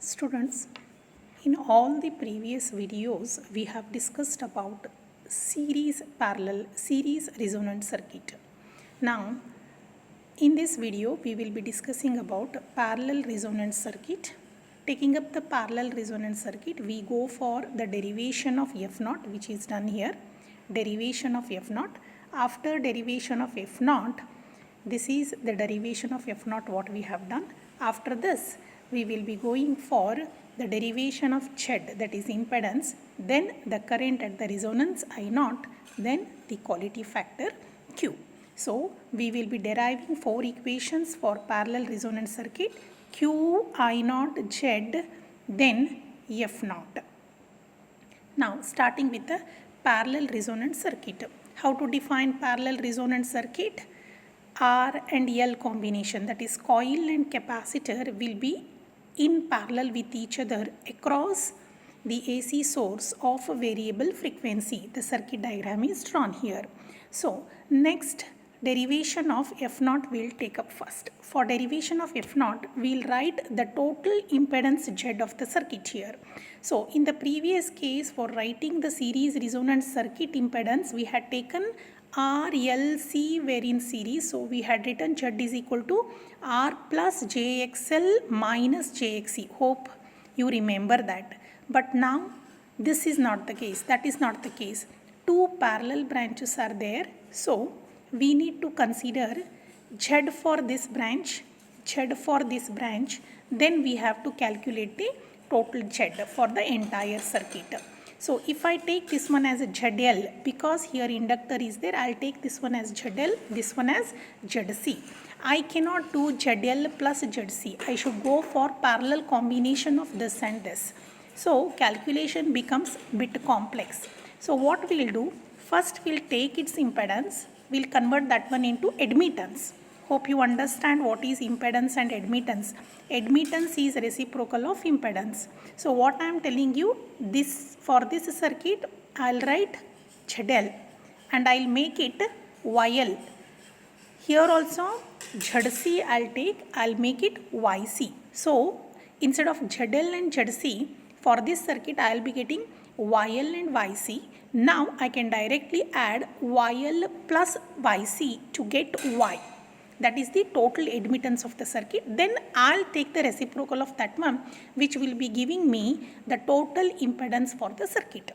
Students, in all the previous videos we have discussed about series resonant circuit. Now in this video we will be discussing about parallel resonant circuit. Taking up the parallel resonant circuit, we go for the derivation of F0, which is done here. Derivation of F0. After derivation of F0, this is the derivation of F0 what we have done. After this we will be going for the derivation of Z, that is impedance, then the current at the resonance I0, then the quality factor Q. So we will be deriving 4 equations for parallel resonant circuit: Q, I0, Z, then F0. Now starting with the parallel resonant circuit. How to define parallel resonant circuit? R and L combination, that is coil and capacitor, will be in parallel with each other across the AC source of a variable frequency. The circuit diagram is drawn here. So next, derivation of F0 will take up first. For derivation of F0, we will write the total impedance Z of the circuit here. So in the previous case, for writing the series resonant circuit impedance, we had taken R, L, C were in series. So we had written Z is equal to R plus JXL minus JXC. Hope you remember that. But now this is not the case. That is not the case. Two parallel branches are there. So we need to consider Z for this branch, Z for this branch. Then we have to calculate the total Z for the entire circuit. So if I take this one as a ZL, because here inductor is there, I will take this one as ZL, this one as ZC. I cannot do ZL plus ZC. I should go for parallel combination of this and this. So calculation becomes a bit complex. So what we will do, first we will take its impedance, we will convert that one into admittance. Hope you understand what is impedance and admittance. Admittance is reciprocal of impedance. So what I am telling you, this for this circuit I will write ZL and I will make it YL. Here also ZC I will take, I will make it YC. So instead of ZL and ZC, for this circuit I will be getting YL and YC. Now I can directly add YL plus YC to get Y. That is the total admittance of the circuit. Then I will take the reciprocal of that one, which will be giving me the total impedance for the circuit.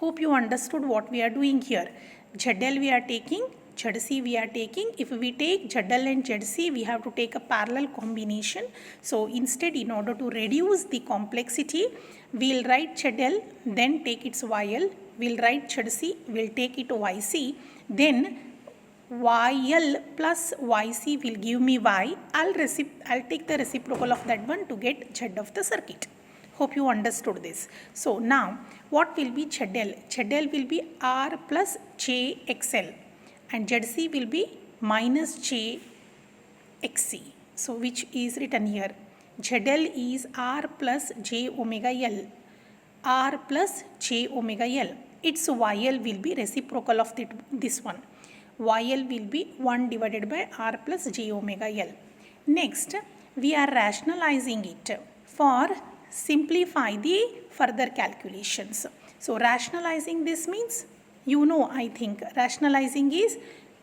Hope you understood what we are doing here. ZL we are taking, ZC we are taking. If we take ZL and ZC, we have to take a parallel combination. So instead, in order to reduce the complexity, we will write ZL, then take its YL. We will write ZC, we will take it YC. Then YL plus YC will give me Y. I'll take the reciprocal of that one to get Z of the circuit. Hope you understood this. So now what will be ZL? ZL will be R plus JXL and ZC will be minus JXC. So which is written here. ZL is R plus J omega L. R plus J omega L. Its YL will be reciprocal of this one. YL will be 1 divided by R plus J omega L. Next, we are rationalizing it for simplify the further calculations. So rationalizing this means, you know, I think rationalizing is,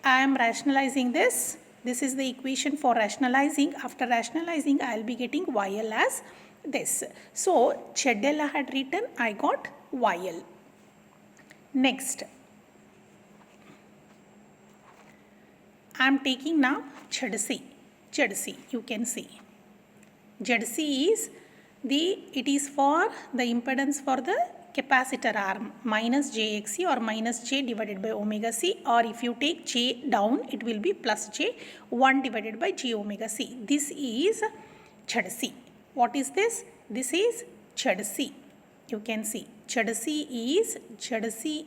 I am rationalizing this. This is the equation for rationalizing. After rationalizing, I will be getting YL as this. So ZL I had written, I got YL. Next, I am taking now ZC. ZC, you can see. ZC is it is for the impedance for the capacitor arm, minus JXC or minus J divided by omega C, or if you take J down, it will be plus J 1 divided by J omega C. This is ZC. What is this? This is ZC. You can see ZC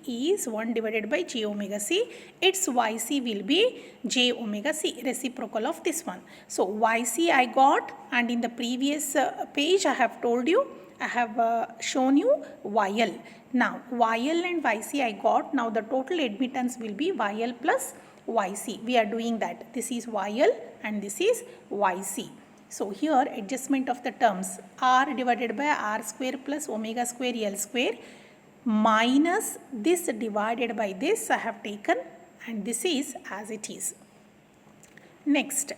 is 1 divided by J omega C. Its YC will be J omega C, reciprocal of this one. So YC I got, and in the previous page I have told you, I have shown you YL. Now YL and YC I got. Now the total admittance will be YL plus YC. We are doing that. This is YL and this is YC. So here adjustment of the terms, r divided by r square plus omega square L square minus this divided by this I have taken, and this is as it is. Next,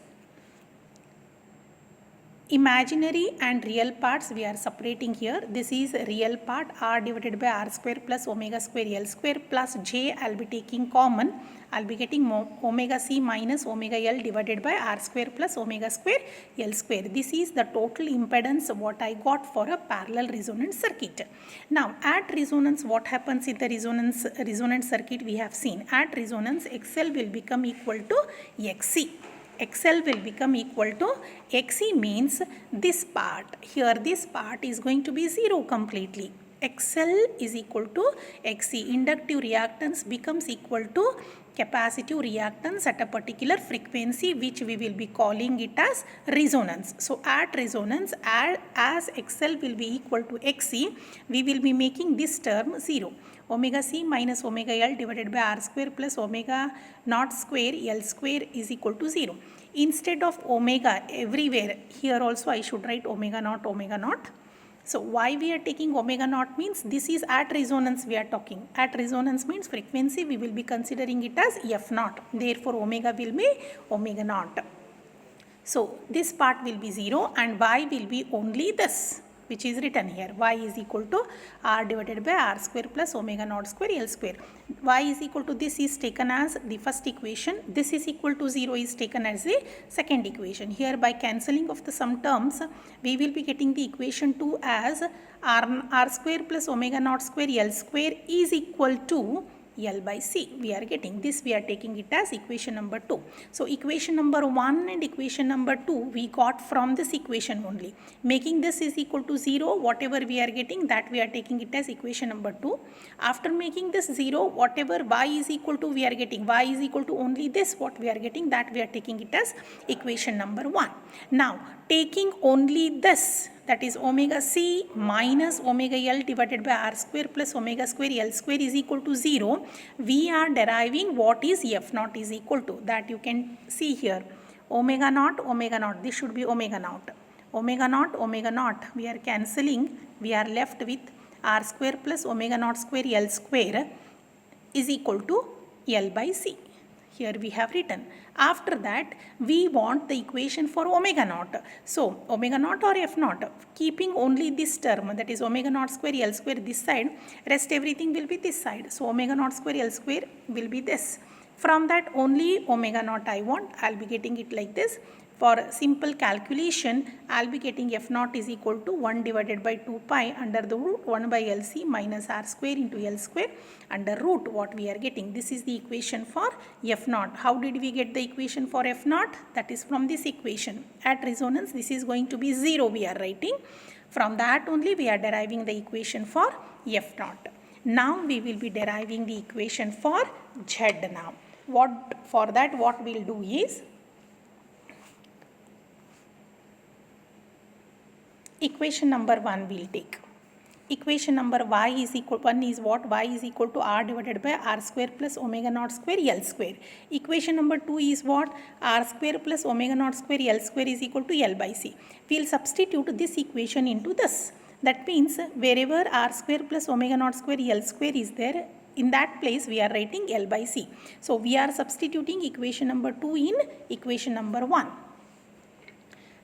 imaginary and real parts we are separating here. This is real part, r divided by r square plus omega square L square plus j I will be taking common. I will be getting omega c minus omega L divided by r square plus omega square L square. This is the total impedance what I got for a parallel resonant circuit. Now at resonance, what happens in the resonant circuit we have seen. At resonance, XL will become equal to XC. XL will become equal to XC means this part. Here this part is going to be 0 completely. XL is equal to XC. Inductive reactance becomes equal to capacitive reactance at a particular frequency, which we will be calling it as resonance. So at resonance, as XL will be equal to XC, we will be making this term 0. Omega c minus omega L divided by r square plus omega naught square L square is equal to 0. Instead of omega everywhere, here also I should write omega naught, omega naught. So why we are taking omega naught means this is at resonance we are talking. At resonance means frequency we will be considering it as f naught. Therefore omega will be omega naught. So this part will be 0 and y will be only this, which is written here. Y is equal to r divided by r square plus omega naught square L square. Y is equal to this is taken as the first equation. This is equal to 0 is taken as the second equation. Here by cancelling of the sum terms, we will be getting the equation 2 as r square plus omega naught square L square is equal to L by C. We are getting this, we are taking it as equation number 2. So equation number 1 and equation number 2 we got from this equation only. Making this is equal to 0, whatever we are getting, that we are taking it as equation number 2. After making this 0, whatever y is equal to we are getting, y is equal to only this what we are getting, that we are taking it as equation number 1. Now taking only this, that is omega c minus omega L divided by r square plus omega square L square is equal to 0, we are deriving what is f naught is equal to, that you can see here. Omega naught, this should be omega naught. Omega naught, we are cancelling, we are left with r square plus omega naught square L square is equal to L by C. Here we have written. After that, we want the equation for omega naught. So, omega naught or f naught, keeping only this term, that is omega naught square L square this side, rest everything will be this side. So, omega naught square L square will be this. From that only omega naught I want, I will be getting it like this. For simple calculation, I will be getting f naught is equal to 1 divided by 2 pi under the root 1 by LC minus r square into L square under root what we are getting. This is the equation for f naught. How did we get the equation for f naught? That is from this equation. At resonance, this is going to be 0 we are writing. From that only we are deriving the equation for f naught. Now we will be deriving the equation for Z now. For that what we will do is, equation number 1 we will take. Equation number y is equal, 1 is what? Y is equal to r divided by r square plus omega naught square L square. Equation number 2 is what? R square plus omega naught square L square is equal to L by C. We will substitute this equation into this. That means wherever r square plus omega naught square L square is there, in that place we are writing L by C. So we are substituting equation number 2 in equation number 1.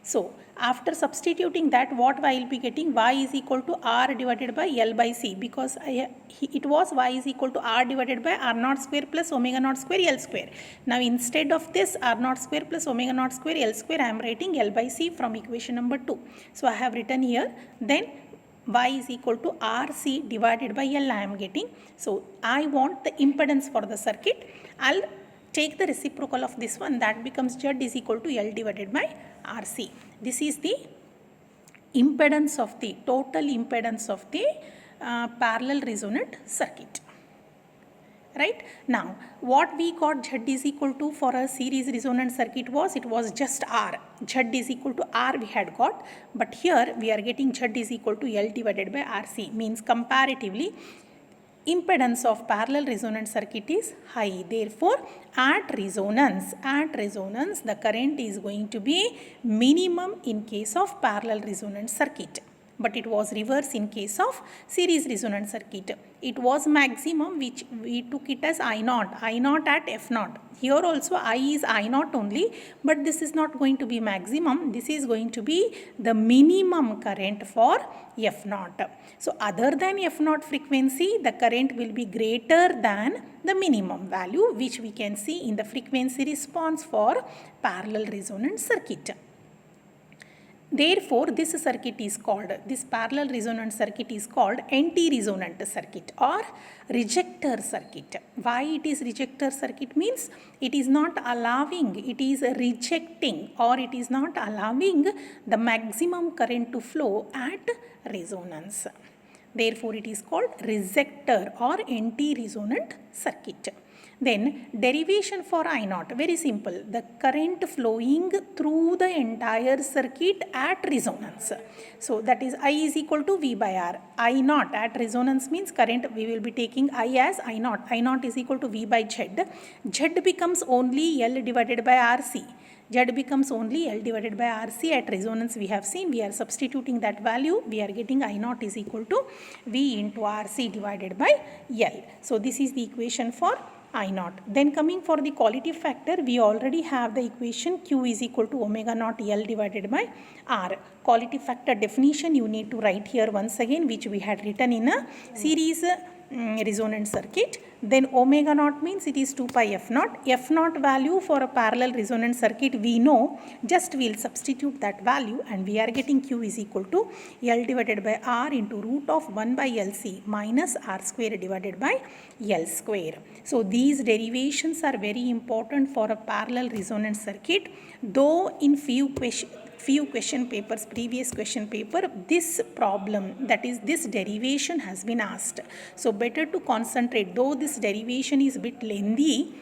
So after substituting that, what I will be getting? Y is equal to r divided by L by C, because it was y is equal to r divided by r naught square plus omega naught square L square. Now instead of this r naught square plus omega naught square L square, I am writing L by C from equation number 2. So I have written here, then y is equal to RC divided by L I am getting. So I want the impedance for the circuit. I'll take the reciprocal of this one, that becomes Z is equal to L divided by RC. This is the impedance of the, total impedance of the parallel resonant circuit. Right? Now, what we got Z is equal to for a series resonant circuit was, it was just R. Z is equal to R we had got, but here we are getting Z is equal to L divided by RC, means comparatively impedance of parallel resonant circuit is high. Therefore, at resonance, the current is going to be minimum in case of parallel resonant circuit. But it was reverse in case of series resonant circuit. It was maximum, which we took it as I naught at F naught. Here also I is I naught only, but this is not going to be maximum. This is going to be the minimum current for F naught. So other than F naught frequency, the current will be greater than the minimum value, which we can see in the frequency response for parallel resonant circuit. Therefore, this parallel resonant circuit is called anti-resonant circuit or rejector circuit. Why it is rejector circuit means it is not allowing, it is rejecting, or it is not allowing the maximum current to flow at resonance. Therefore, it is called rejector or anti-resonant circuit. Then derivation for I naught, very simple, the current flowing through the entire circuit at resonance. So that is I is equal to V by R. I naught at resonance means current, we will be taking I as I naught is equal to V by Z. Z becomes only L divided by RC. Z becomes only L divided by RC at resonance. We have seen, we are substituting that value, we are getting I naught is equal to V into RC divided by L. So this is the equation for I naught. Then coming for the quality factor, we already have the equation Q is equal to omega naught L divided by R. Quality factor definition you need to write here once again, which we had written in a series resonant circuit. Then omega naught means it is 2 pi F naught. F naught value for a parallel resonant circuit we know, just we will substitute that value and we are getting Q is equal to L divided by R into root of 1 by LC minus R square divided by L square. So these derivations are very important for a parallel resonant circuit, though in few question papers, previous question paper, this problem, that is this derivation has been asked. So better to concentrate, though this derivation is a bit lengthy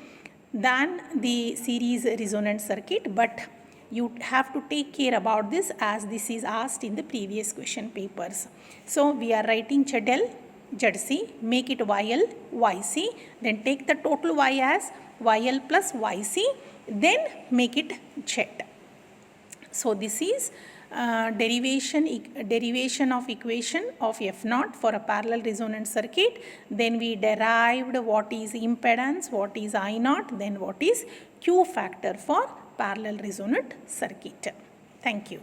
than the series resonant circuit, but you have to take care about this as this is asked in the previous question papers. So we are writing ZL, ZC, make it YL, YC, then take the total Y as YL plus YC, then make it Z. So this is derivation of equation of F naught for a parallel resonant circuit. Then we derived what is impedance, what is I naught, then what is Q factor for parallel resonant circuit. Thank you.